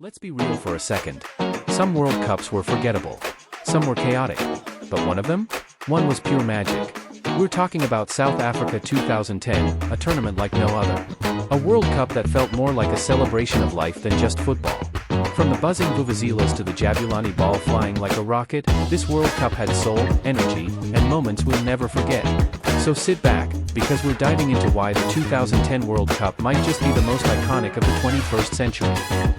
Let's be real for a second. Some World Cups were forgettable. Some were chaotic. But one of them? One was pure magic. We're talking about South Africa 2010, a tournament like no other. A World Cup that felt more like a celebration of life than just football. From the buzzing vuvuzelas to the Jabulani ball flying like a rocket, this World Cup had soul, energy, and moments we'll never forget. So sit back, because we're diving into why the 2010 World Cup might just be the most iconic of the 21st century.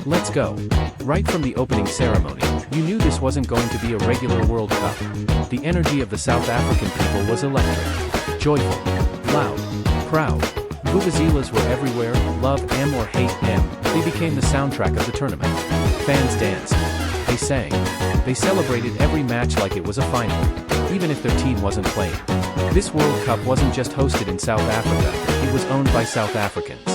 Let's go. Right from the opening ceremony, you knew this wasn't going to be a regular World Cup. The energy of the South African people was electric. Joyful. Loud. Proud. Vuvuzelas were everywhere, love M or hate M, they became the soundtrack of the tournament. Fans danced. They sang. They celebrated every match like it was a final, even if their team wasn't playing. This World Cup wasn't just hosted in South Africa, it was owned by South Africans.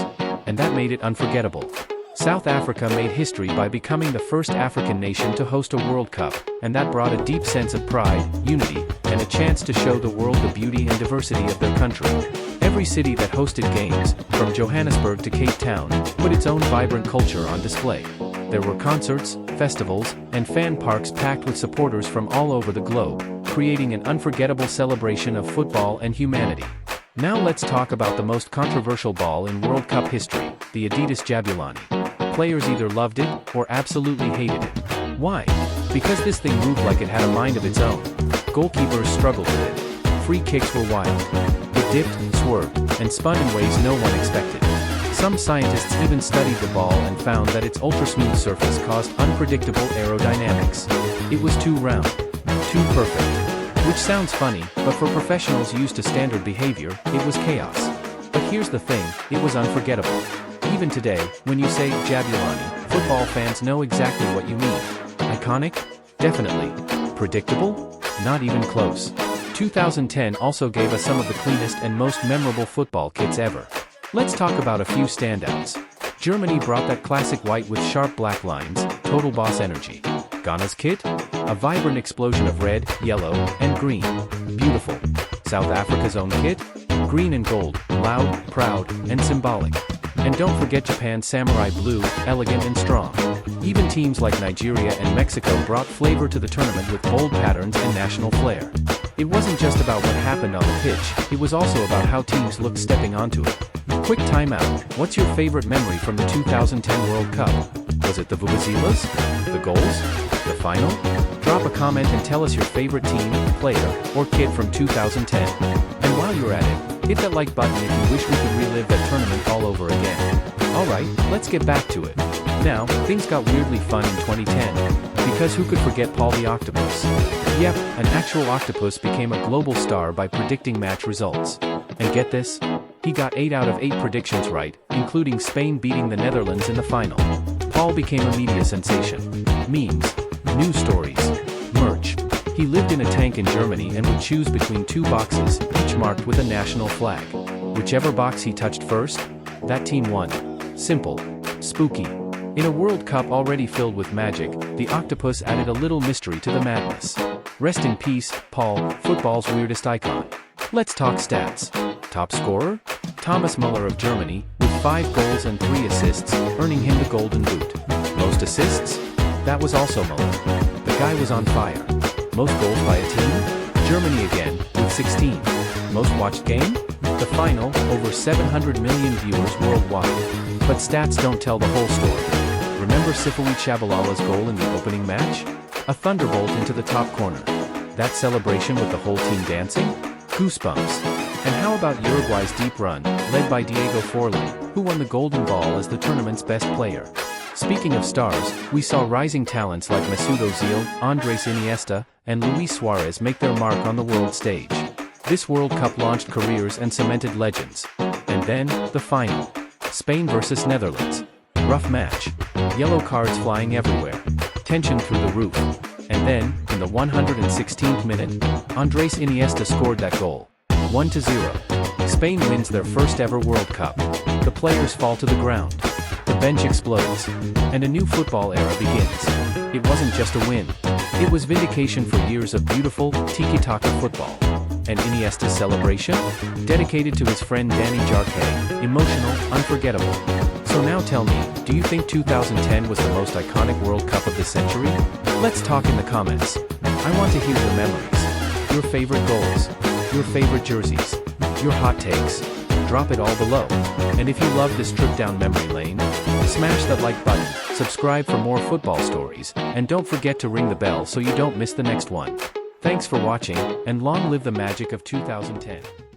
And that made it unforgettable. South Africa made history by becoming the first African nation to host a World Cup, and that brought a deep sense of pride, unity, and a chance to show the world the beauty and diversity of their country. Every city that hosted games, from Johannesburg to Cape Town, put its own vibrant culture on display. There were concerts, festivals, and fan parks packed with supporters from all over the globe, creating an unforgettable celebration of football and humanity. Now let's talk about the most controversial ball in World Cup history, the Adidas Jabulani. Players either loved it or absolutely hated it. Why? Because this thing moved like it had a mind of its own. Goalkeepers struggled with it. Free kicks were wild. It dipped, swerved, and spun in ways no one expected. Some scientists even studied the ball and found that its ultra-smooth surface caused unpredictable aerodynamics. It was too round. Too perfect. Which sounds funny, but for professionals used to standard behavior, it was chaos. But here's the thing, it was unforgettable. Even today, when you say Jabulani, football fans know exactly what you mean. Iconic? Definitely. Predictable? Not even close. 2010 also gave us some of the cleanest and most memorable football kits ever. Let's talk about a few standouts. Germany brought that classic white with sharp black lines, total boss energy. Ghana's kit? A vibrant explosion of red, yellow, and green. Beautiful. South Africa's own kit? Green and gold, loud, proud, and symbolic. And don't forget Japan's samurai blue, elegant and strong. Even teams like Nigeria and Mexico brought flavor to the tournament with bold patterns and national flair. It wasn't just about what happened on the pitch, it was also about how teams looked stepping onto it. Quick timeout, what's your favorite memory from the 2010 World Cup? Was it the vuvuzelas? The goals? The final? Drop a comment and tell us your favorite team, player, or kit from 2010. And while you're at it, hit that like button if you wish we could relive that tournament all over again. Alright, let's get back to it. Now, things got weirdly fun in 2010. Because who could forget Paul the Octopus? Yep, an actual octopus became a global star by predicting match results. And get this? He got 8 out of 8 predictions right, including Spain beating the Netherlands in the final. Paul became a media sensation. Memes, news stories, merch. He lived in a tank in Germany and would choose between 2 boxes, each marked with a national flag. Whichever box he touched first, that team won. Simple. Spooky. In a World Cup already filled with magic, the octopus added a little mystery to the madness. Rest in peace, Paul, football's weirdest icon. Let's talk stats. Top scorer? Thomas Müller of Germany, with 5 goals and 3 assists, earning him the Golden Boot. Most assists? That was also Müller. The guy was on fire. Most goals by a team? Germany again, with 16. Most watched game? The final, over 700 million viewers worldwide. But stats don't tell the whole story. Remember Sifawi Chabalala's goal in the opening match? A thunderbolt into the top corner. That celebration with the whole team dancing? Goosebumps. And how about Uruguay's deep run, led by Diego Forlan, who won the Golden Ball as the tournament's best player? Speaking of stars, we saw rising talents like Mesut Ozil, Andres Iniesta, and Luis Suarez make their mark on the world stage. This World Cup launched careers and cemented legends. And then, the final. Spain versus Netherlands. Rough match. Yellow cards flying everywhere. Tension through the roof. And then, in the 116th minute, Andres Iniesta scored that goal. 1-0. Spain wins their first ever World Cup. The players fall to the ground. The bench explodes. And a new football era begins. It wasn't just a win. It was vindication for years of beautiful, tiki-taka football. And Iniesta's celebration? Dedicated to his friend Danny Jarque, emotional, unforgettable. So now tell me, do you think 2010 was the most iconic World Cup of the century? Let's talk in the comments. I want to hear your memories, your favorite goals, your favorite jerseys, your hot takes. Drop it all below. And if you love this trip down memory lane, smash that like button, subscribe for more football stories, and don't forget to ring the bell so you don't miss the next one. Thanks for watching, and long live the magic of 2010.